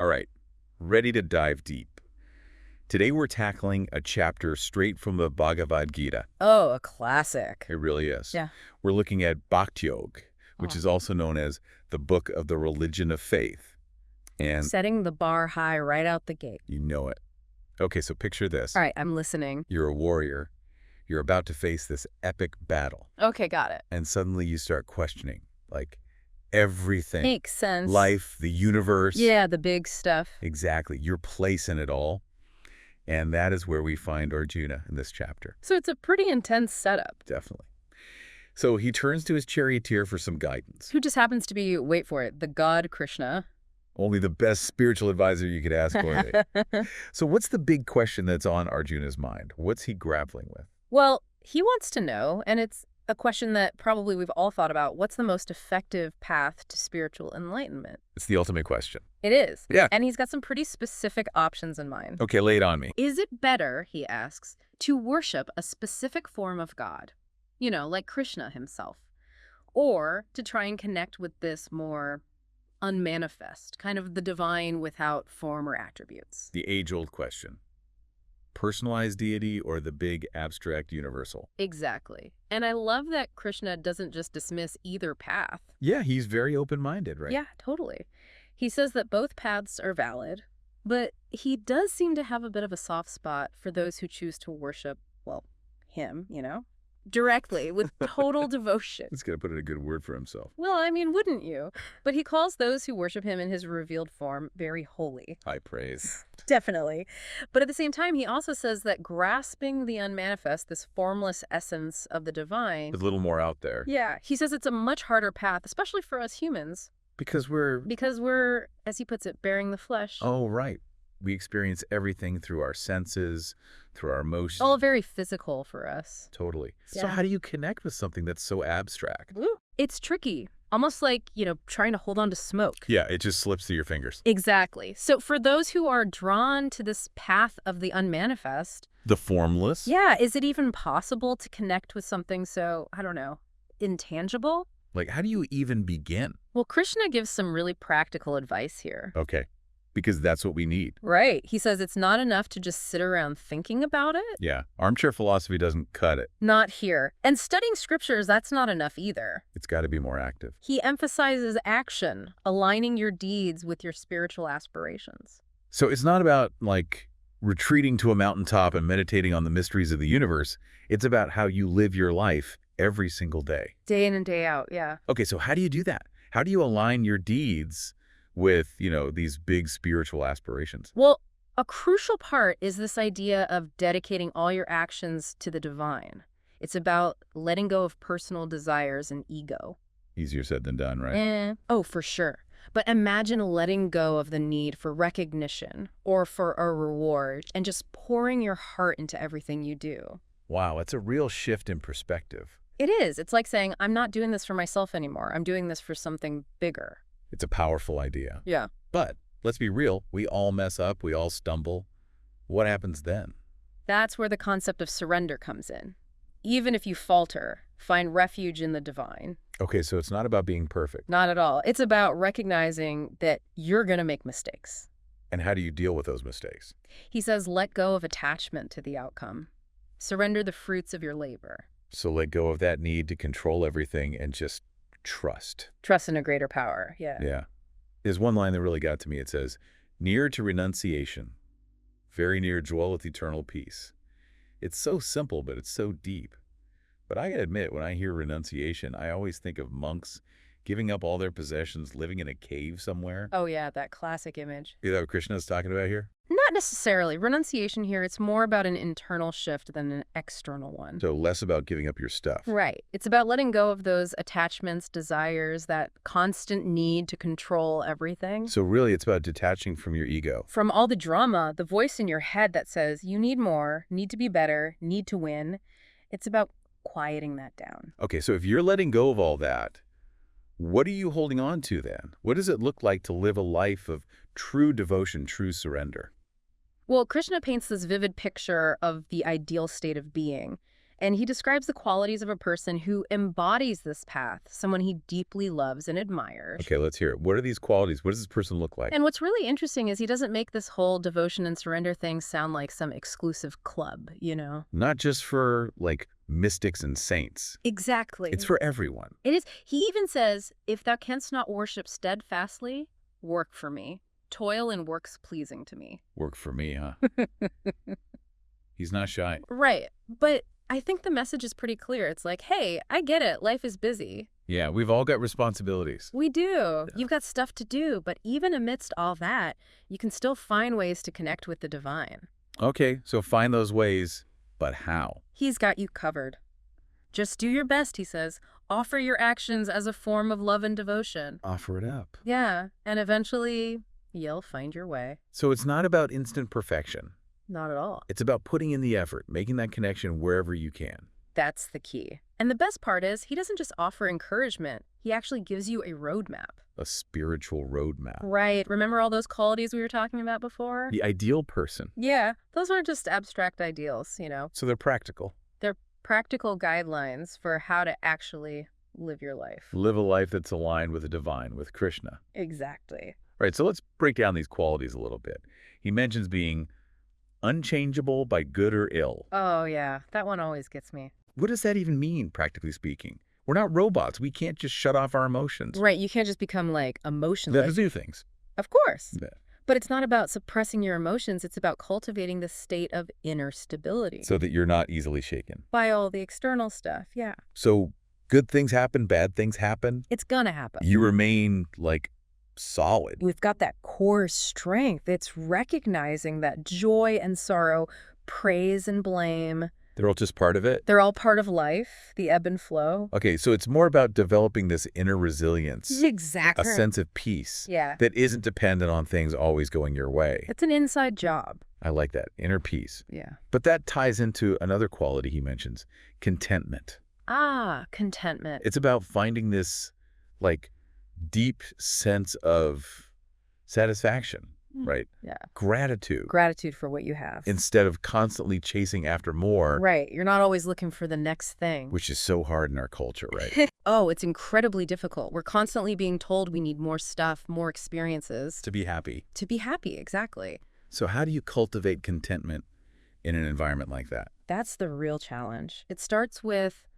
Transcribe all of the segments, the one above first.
All right, ready to dive deep. Today we're tackling a chapter straight from the Bhagavad Gita. Oh, a classic. It really is. Yeah. We're looking at Bhakti, which is Awesome. also known as the book of the religion of faith. And Setting the bar high right out the gate. you know it. Okay, so picture this. All right, I'm listening. You're a warrior. You're about to face this epic battle. Okay, got it. And suddenly you start questioning, like, everything. Makes sense. Life, the universe. Yeah, the big stuff. Exactly. Your place in it all. And that is where we find Arjuna in this chapter. So it's a pretty intense setup. Definitely. So he turns to his charioteer for some guidance. Who just happens to be, wait for it, the god Krishna. Only the best spiritual advisor you could ask for. So what's the big question that's on Arjuna's mind? What's he grappling with? Well, he wants to know, and it's a question that probably we've all thought about, what's the most effective path to spiritual enlightenment? It's the ultimate question. It is. Yeah. And he's got some pretty specific options in mind. Okay, lay it on me. Is it better, he asks, to worship a specific form of God? You know, like Krishna himself. Or to try and connect with this more unmanifest, kind of the divine without form or attributes. The age-old question. Personalized deity or the big abstract universal? Exactly. And I love that Krishna doesn't just dismiss either path. Yeah, he's very open-minded, right? Yeah, totally. He says that both paths are valid, but he does seem to have a bit of a soft spot for those who choose to worship, well, him, you know, directly, with total devotion. He's got to put in a good word for himself. Well, I mean, wouldn't you? But he calls those who worship him in his revealed form very holy. High praise. Definitely. But at the same time, he also says that grasping the unmanifest, this formless essence of the divine... A little more out there. Yeah, he says it's a much harder path, especially for us humans. Because we're, as he puts it, bearing the flesh. Oh, right. We experience everything through our senses, through our emotions. All very physical for us. Totally. So Yeah. how do you connect with something that's so abstract? Ooh, it's tricky. Almost like, you know, trying to hold on to smoke. Yeah, it just slips through your fingers. Exactly. So for those who are drawn to this path of the unmanifest... The formless? Yeah, is it even possible to connect with something so, I don't know, intangible? Like, how do you even begin? Well, Krishna gives some really practical advice here. Okay, because that's what we need. Right. He says it's not enough to just sit around thinking about it. Yeah, armchair philosophy doesn't cut it. Not here. And studying scriptures, that's not enough either. It's got to be more active. He emphasizes action, aligning your deeds with your spiritual aspirations. So it's not about, like, retreating to a mountaintop and meditating on the mysteries of the universe. It's about how you live your life every single day. Day in and day out, yeah. Okay, so how do you do that? How do you align your deeds with, you know, these big spiritual aspirations? Well, a crucial part is this idea of dedicating all your actions to the divine. It's about letting go of personal desires and ego. Easier said than done, right? Oh, for sure. But imagine letting go of the need for recognition or for a reward and just pouring your heart into everything you do. Wow, it's a real shift in perspective. It is. It's like saying, I'm not doing this for myself anymore. I'm doing this for something bigger. It's a powerful idea. Yeah. But let's be real, we all mess up, we all stumble. What happens then? That's where the concept of surrender comes in. Even if you falter, find refuge in the divine. Okay, so it's not about being perfect. Not at all. It's about recognizing that you're going to make mistakes. And how do you deal with those mistakes? He says, let go of attachment to the outcome. Surrender the fruits of your labor. So let go of that need to control everything and just trust. Trust in a greater power. Yeah. Yeah. There's one line that really got to me. It says, near to renunciation, very near dwelleth eternal peace. It's so simple, but it's so deep. But I gotta admit, when I hear renunciation, I always think of monks giving up all their possessions, living in a cave somewhere. Oh, yeah, that classic image. You know what Krishna's talking about here? Not necessarily. Renunciation here, it's more about an internal shift than an external one. So less about giving up your stuff. Right. It's about letting go of those attachments, desires, that constant need to control everything. So really, it's about detaching from your ego. From all the drama, the voice in your head that says, you need more, need to be better, need to win. It's about quieting that down. Okay, so if you're letting go of all that, what are you holding on to then? What does it look like to live a life of true devotion, true surrender? Well, Krishna paints this vivid picture of the ideal state of being, And he describes the qualities of a person who embodies this path, someone he deeply loves and admires. Okay, let's hear it. What are these qualities? What does this person look like? And what's really interesting is he doesn't make this whole devotion and surrender thing sound like some exclusive club, you know? Not just for, like, mystics and saints. Exactly. It's for everyone. It is. He even says, if thou canst not worship steadfastly, work for me. Toil in works pleasing to me. Work for me, huh? He's not shy. Right. But I think the message is pretty clear. It's like, hey, I get it. Life is busy. Yeah, we've all got responsibilities. We do. You've got stuff to do. But even amidst all that, you can still find ways to connect with the divine. Okay, so find those ways, but how? He's got you covered. Just do your best, he says. Offer your actions as a form of love and devotion. Offer it up. Yeah, and eventually you'll find your way. So it's not about instant perfection. Not at all. It's about putting in the effort, making that connection wherever you can. That's the key. And the best part is, he doesn't just offer encouragement. He actually gives you a roadmap. A spiritual roadmap. Right. Remember all those qualities we were talking about before? The ideal person. Yeah. Those aren't just abstract ideals, you know. So they're practical. They're practical guidelines for how to actually live your life. Live a life that's aligned with the divine, with Krishna. Exactly. All right, so let's break down these qualities a little bit. He mentions being unchangeable by good or ill. Oh, yeah. That one always gets me. What does that even mean, practically speaking? We're not robots. We can't just shut off our emotions. Right. You can't just become, like, emotionless. Let us do things. Of course. Yeah. But it's not about suppressing your emotions. It's about cultivating the state of inner stability. So that you're not easily shaken. By all the external stuff, yeah. So good things happen, bad things happen. It's gonna happen. You remain, like, solid. We've got that core strength. It's recognizing that joy and sorrow, praise and blame, They're all just part of it? they're all part of life, the ebb and flow. Okay, so it's more about developing this inner resilience, Exactly. a sense of peace Yeah. that isn't dependent on things always going your way. It's an inside job. I like that, inner peace. Yeah. But that ties into another quality he mentions, contentment. Ah, contentment. It's about finding this, like, deep sense of satisfaction, right? Yeah. Gratitude. Gratitude for what you have. Instead of constantly chasing after more, Right. You're not always looking for the next thing. which is so hard in our culture, right? Oh, it's incredibly difficult. We're constantly being told we need more stuff, more experiences To be happy. to be happy. Exactly. So how do you cultivate contentment in an environment like that? That's the real challenge. It starts with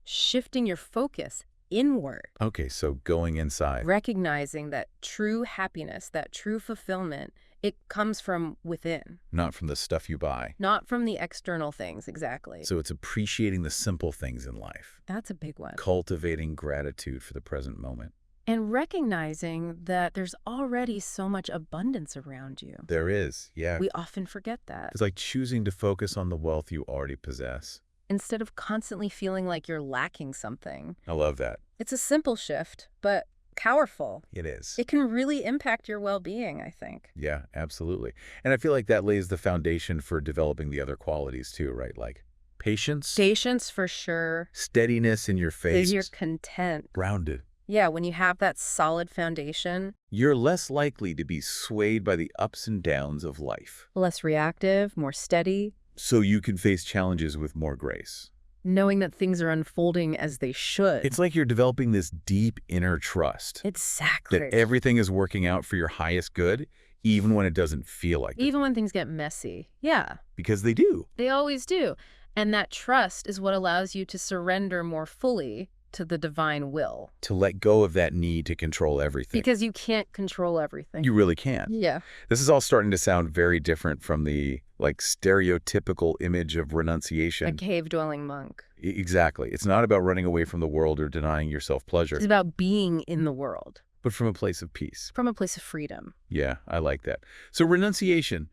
shifting your focus inward, Okay, so going inside. recognizing that true happiness, that true fulfillment, it comes from within, Not from the stuff you buy. not from the external things. Exactly. So it's appreciating the simple things in life. That's a big one. Cultivating gratitude for the present moment. And recognizing that there's already so much abundance around you. There is, yeah. We often forget that. It's like choosing to focus on the wealth you already possess. Instead of constantly feeling like you're lacking something. I love that. It's a simple shift, but powerful. It is. It can really impact your well-being, I think. Yeah, absolutely. And I feel like that lays the foundation for developing the other qualities too, right? Like patience, Patience for sure. steadiness in your face, Is you're content. grounded. Yeah, when you have that solid foundation, You're less likely to be swayed by the ups and downs of life. less reactive, more steady, So you can face challenges with more grace. knowing that things are unfolding as they should. It's like you're developing this deep inner trust Exactly. that everything is working out for your highest good, even when it doesn't feel like it. Even when things get messy. Yeah, Because they do. they always do. And that trust is what allows you to surrender more fully to the divine will. To let go of that need to control everything. Because you can't control everything. You really can't. Yeah. This is all starting to sound very different from the, like, stereotypical image of A renunciation. cave-dwelling monk. Exactly. It's not about running away from the world or denying yourself pleasure, It's about being in the world but from a place of peace. from a place of freedom. Yeah, I like that. So renunciation,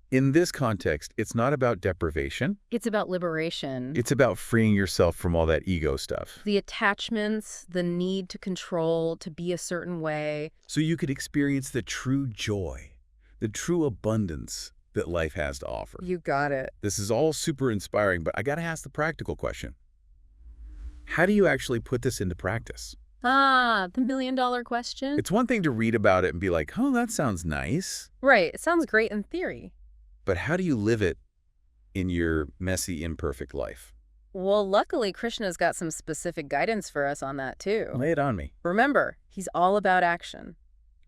in this context, it's not about deprivation. It's about liberation. It's about freeing yourself from all that ego stuff. The attachments, the need to control, to be a certain way. So you could experience the true joy, the true abundance that life has to offer. You got it. This is all super inspiring, but I got to ask the practical question. How do you actually put this into practice? Ah, the million-dollar question. It's one thing to read about it and be like, oh, that sounds nice. Right. It sounds great in theory. But how do you live it in your messy, imperfect life? Well, luckily, Krishna's got some specific guidance for us on that, too. Lay it on me. Remember, he's all about action.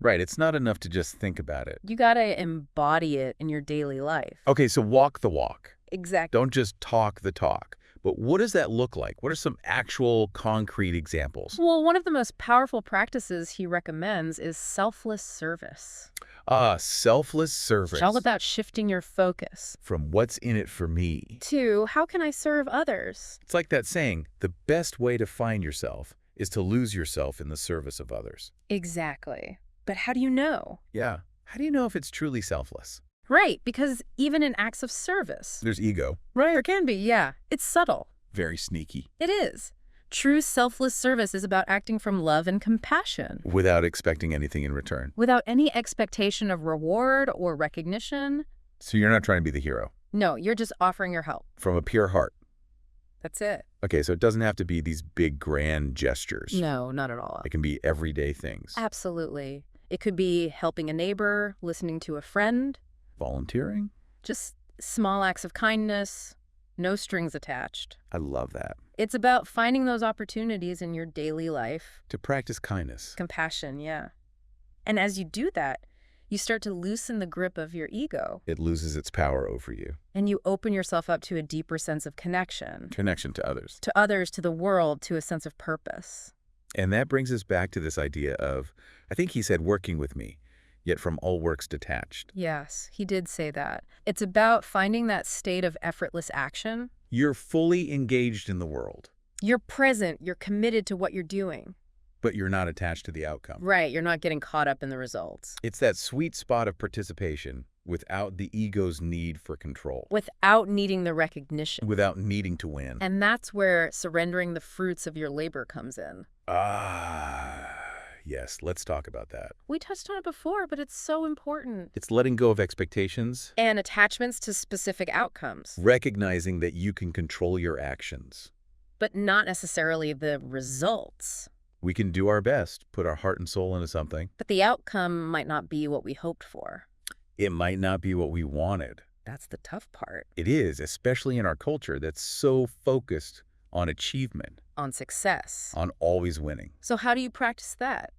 Right, it's not enough to just think about it. You gotta embody it in your daily life. Okay, so walk the walk. Exactly. Don't just talk the talk. But what does that look like? What are some actual concrete examples? Well, one of the most powerful practices he recommends is selfless service. Selfless service. It's all about shifting your focus From what's in it for me. to how can I serve others? It's like that saying, the best way to find yourself is to lose yourself in the service of others. Exactly. But how do you know? Yeah. How do you know if it's truly selfless? Right, because even in acts of service. There's ego. Right. There can be, yeah. It's subtle. Very sneaky. It is. True selfless service is about acting from love and compassion. Without expecting anything in return. Without any expectation of reward or recognition. So you're not trying to be the hero. No, you're just offering your help. From a pure heart. That's it. Okay, so it doesn't have to be these big, grand gestures. No, not at all. It can be everyday things. Absolutely. It could be helping a neighbor, listening to a friend. Volunteering? Just small acts of kindness, no strings attached. I love that. It's about finding those opportunities in your daily life. To practice kindness. Compassion, yeah. And as you do that, you start to loosen the grip of your ego. It loses its power over you. And you open yourself up to a deeper sense of connection. Connection to others. To others, to the world, to a sense of purpose. And that brings us back to this idea of, I think he said, working with me, yet from all works detached. Yes, he did say that. It's about finding that state of effortless action. You're fully engaged in the world, You're present, you're committed to what you're doing. but you're not attached to the outcome. Right, you're not getting caught up in the results. It's that sweet spot of participation without the ego's need for control. Without needing the recognition. Without needing to win. And that's where surrendering the fruits of your labor comes in. Yes, let's talk about that. We touched on it before, but it's so important. It's letting go of expectations, And attachments to specific outcomes, recognizing that you can control your actions. but not necessarily the results. We can do our best, put our heart and soul into something. But the outcome might not be what we hoped for. It might not be what we wanted. That's the tough part. It is, especially in our culture that's so focused on achievement, On success. on always winning. So how do you practice that?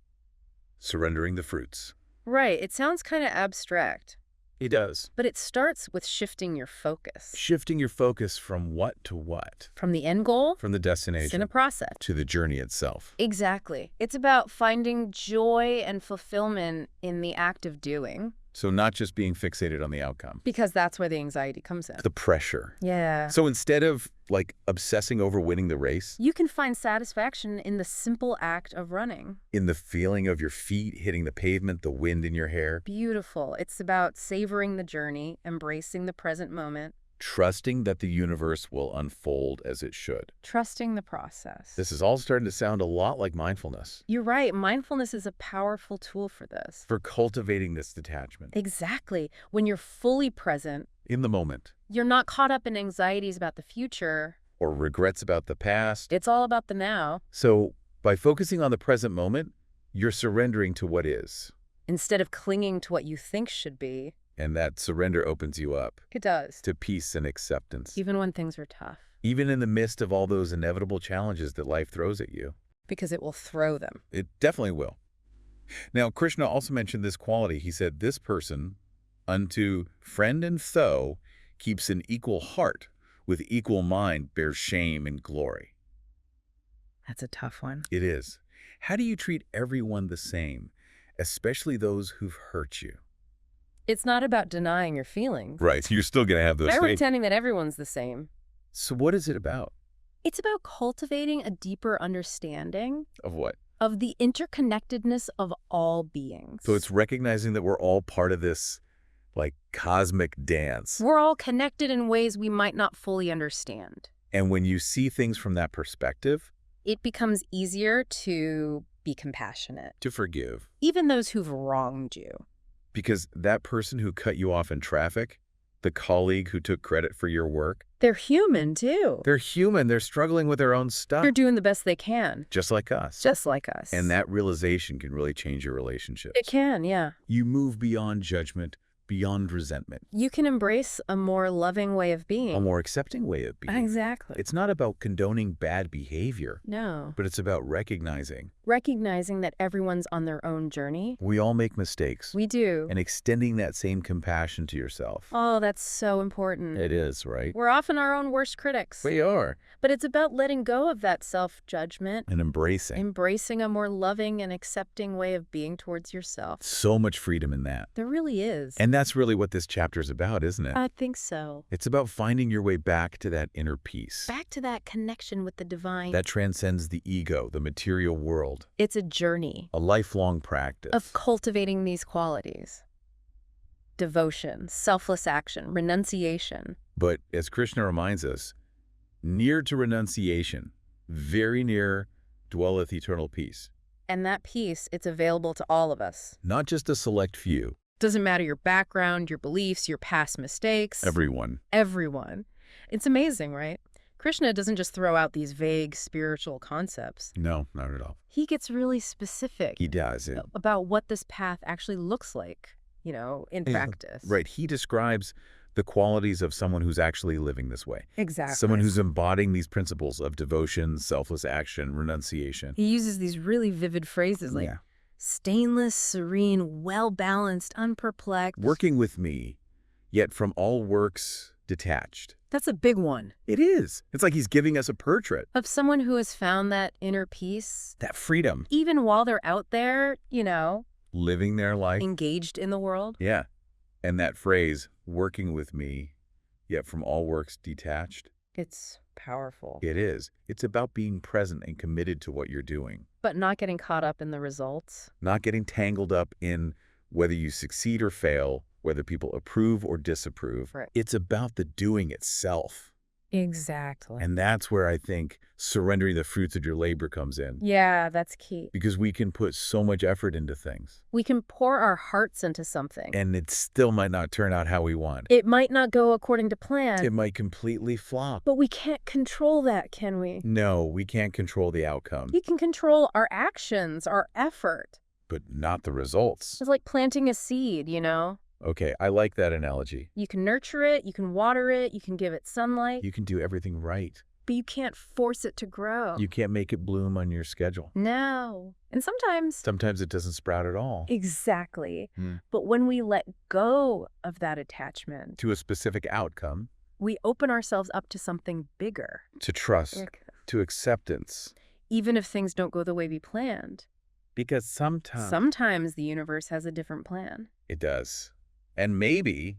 Surrendering the fruits. Right, it sounds kind of abstract, It does. but it starts with shifting your focus. Shifting your focus from what to what? From the end goal, From the it's in destination a process. to the journey itself. Exactly. It's about finding joy and fulfillment in the act of doing, So not just being fixated on the outcome. because that's where the anxiety comes in. The pressure. Yeah. So instead of like obsessing over winning the race, You can find satisfaction in the simple act of running. in the feeling of your feet hitting the pavement, the wind in your hair, Beautiful. It's about savoring the journey, embracing the present moment, trusting that the universe will unfold as it should. trusting the process. This is all starting to sound a lot like mindfulness You're right. Mindfulness is a powerful tool for this. for cultivating this detachment Exactly. When you're fully present, in the moment, you're not caught up in anxieties about the future. or regrets about the past. It's all about the now. So by focusing on the present moment, you're surrendering to what is. Instead of clinging to what you think should be. And that surrender opens you up It does. to peace and acceptance. Even when things are tough. Even in the midst of all those inevitable challenges that life throws at you. Because it will throw them. It definitely will. Now, Krishna also mentioned this quality. He said, this person, unto friend and foe, keeps an equal heart, with equal mind bears shame and glory. That's a tough one. It is. How do you treat everyone the same, especially those who've hurt you? It's not about denying your feelings. Right, you're still going to have those Or things. pretending that everyone's the same. So what is it about? It's about cultivating a deeper understanding Of what? of the interconnectedness of all beings. So it's recognizing that we're all part of this, like, cosmic dance. We're all connected in ways we might not fully understand. And when you see things from that perspective, It becomes easier to be compassionate. to forgive. Even those who've wronged you. Because that person who cut you off in traffic, the colleague who took credit for your work, They're human, too. they're human. They're struggling with their own stuff, They're doing the best they can. just like us. Just like us. And that realization can really change your relationships. It can, yeah. You move beyond judgment beyond resentment, You can embrace a more loving way of a being. more accepting way of being. Exactly. It's not about condoning bad behavior, No. but it's about recognizing Recognizing that everyone's on their own journey. we all make mistakes We do. and extending that same compassion to yourself. Oh, that's so important. It is, right? We're often our own worst critics. We are. But it's about letting go of that self-judgment, And embracing a more loving and accepting way of being towards yourself. so much freedom in that. There really is. And that's really what this chapter is about, isn't it? I think so. It's about finding your way back to that inner peace Back to that connection with the divine. that transcends the ego, the material world, It's a journey a lifelong practice. of cultivating these qualities. Devotion, selfless action, renunciation. But as Krishna reminds us, near to renunciation, very near, dwelleth eternal peace. And that peace, it's available to all of us. Not just a select few, Doesn't matter your background, your beliefs, your past mistakes. everyone. Everyone. It's amazing, right? Krishna doesn't just throw out these vague spiritual concepts. No, not at all. He gets really specific He does it. about what this path actually looks like, in practice. Right. He describes the qualities of someone who's actually living this way. Exactly. Someone who's embodying these principles of devotion, selfless action, renunciation. He uses these really vivid phrases like Yeah. stainless, serene, well-balanced, unperplexed. Working with me, yet from all works detached. That's a big one. It is. It's like he's giving us a portrait. Of someone who has found that inner peace, That freedom. even while they're out there, Living their life. engaged in the world. Yeah. And that phrase, working with me, yet from all works detached. It's powerful. It is. It's about being present and committed to what you're doing. But not getting caught up in the results. Not getting tangled up in whether you succeed or fail, whether people approve or disapprove. Right. It's about the doing itself. Exactly. And that's where I think surrendering the fruits of your labor comes in. Yeah, that's key. Because we can put so much effort into things. We can pour our hearts into something. And it still might not turn out how we want. It might not go according to plan. It might completely flop. But we can't control that, can we? No, we can't control the outcome, We can control our actions, our effort. but not the results. It's like planting a seed, Okay, I like that analogy. You can nurture it, you can water it, you can give it sunlight, You can do everything right. but you can't force it to grow. You can't make it bloom on your schedule. No. And sometimes... Sometimes it doesn't sprout at all. Exactly. Hmm. But when we let go of that attachment, To a specific outcome, we open ourselves up to something bigger. to trust, to acceptance. Even if things don't go the way we planned. Because Sometimes the universe has a different plan. it does. And maybe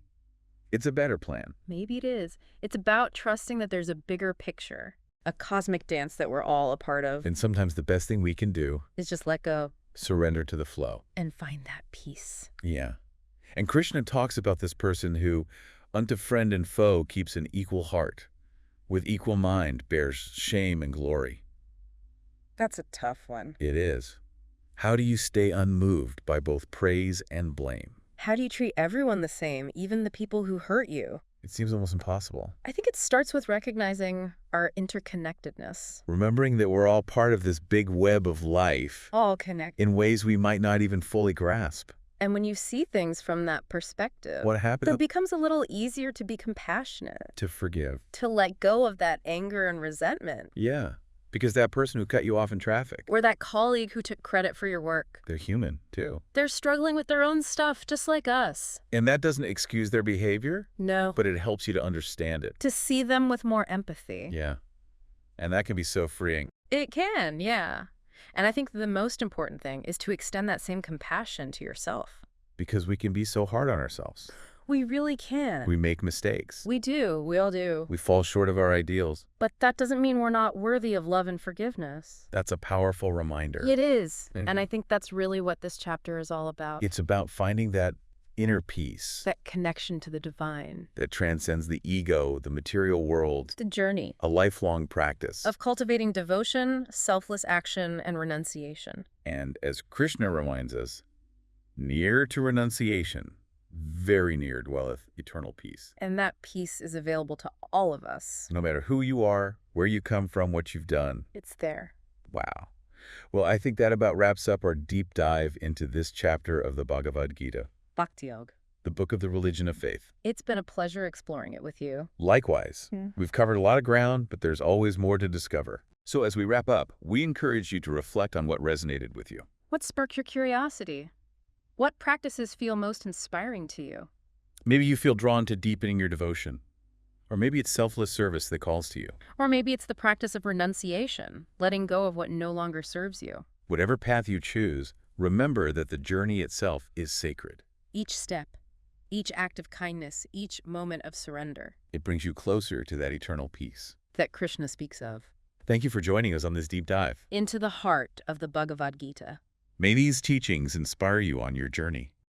it's a better plan. Maybe it is. It's about trusting that there's a bigger picture, a cosmic dance that we're all a part of. And sometimes the best thing we can do Is just let go surrender to the flow. and find that peace. Yeah. And Krishna talks about this person who, unto friend and foe, keeps an equal heart, with equal mind bears shame and glory. That's a tough one. It is. How do you stay unmoved by both praise and blame? How do you treat everyone the same, even the people who hurt you? It seems almost impossible. I think it starts with recognizing our interconnectedness. Remembering that we're all part of this big web of life All connected. in ways we might not even fully grasp. And when you see things from that perspective, What happened? it becomes a little easier to be compassionate, To forgive. to let go of that anger and resentment. Yeah. Because that person who cut you off in traffic, Or that colleague who took credit for your work. they're human too. They're struggling with their own stuff, just like us. And that doesn't excuse their behavior, No. but it helps you to understand it. To see them with more empathy. Yeah. And that can be so freeing. It can, yeah. And I think the most important thing is to extend that same compassion to yourself. Because we can be so hard on ourselves. We really can. We make mistakes. We do. We all do. We fall short of our ideals. But that doesn't mean we're not worthy of love and forgiveness. That's a powerful reminder. It is. Mhm. And I think that's really what this chapter is all about. It's about finding that inner peace That connection to the divine. that transcends the ego, the material world, The journey a lifelong practice. of cultivating devotion, selfless action, and renunciation. And as Krishna reminds us, near to renunciation, very near dwelleth eternal peace. And that peace is available to all of us. No matter who you are, where you come from, what you've done. It's there. Wow. Well, I think that about wraps up our deep dive into this chapter of the Bhagavad Gita. Bhakti Yoga. the book of the religion of faith. It's been a pleasure exploring it with you. Likewise, Yeah. we've covered a lot of ground, but there's always more to discover. So as we wrap up, we encourage you to reflect on what resonated with you. What sparked your curiosity? What practices feel most inspiring to you? Maybe you feel drawn to deepening your devotion. Or maybe it's selfless service that calls to you. Or maybe it's the practice of renunciation, letting go of what no longer serves you. Whatever path you choose, remember that the journey itself is sacred. Each step, each act of kindness, each moment of surrender It brings you closer to that eternal peace. that Krishna speaks of. Thank you for joining us on this deep dive. Into the heart of the Bhagavad Gita. May these teachings inspire you on your journey.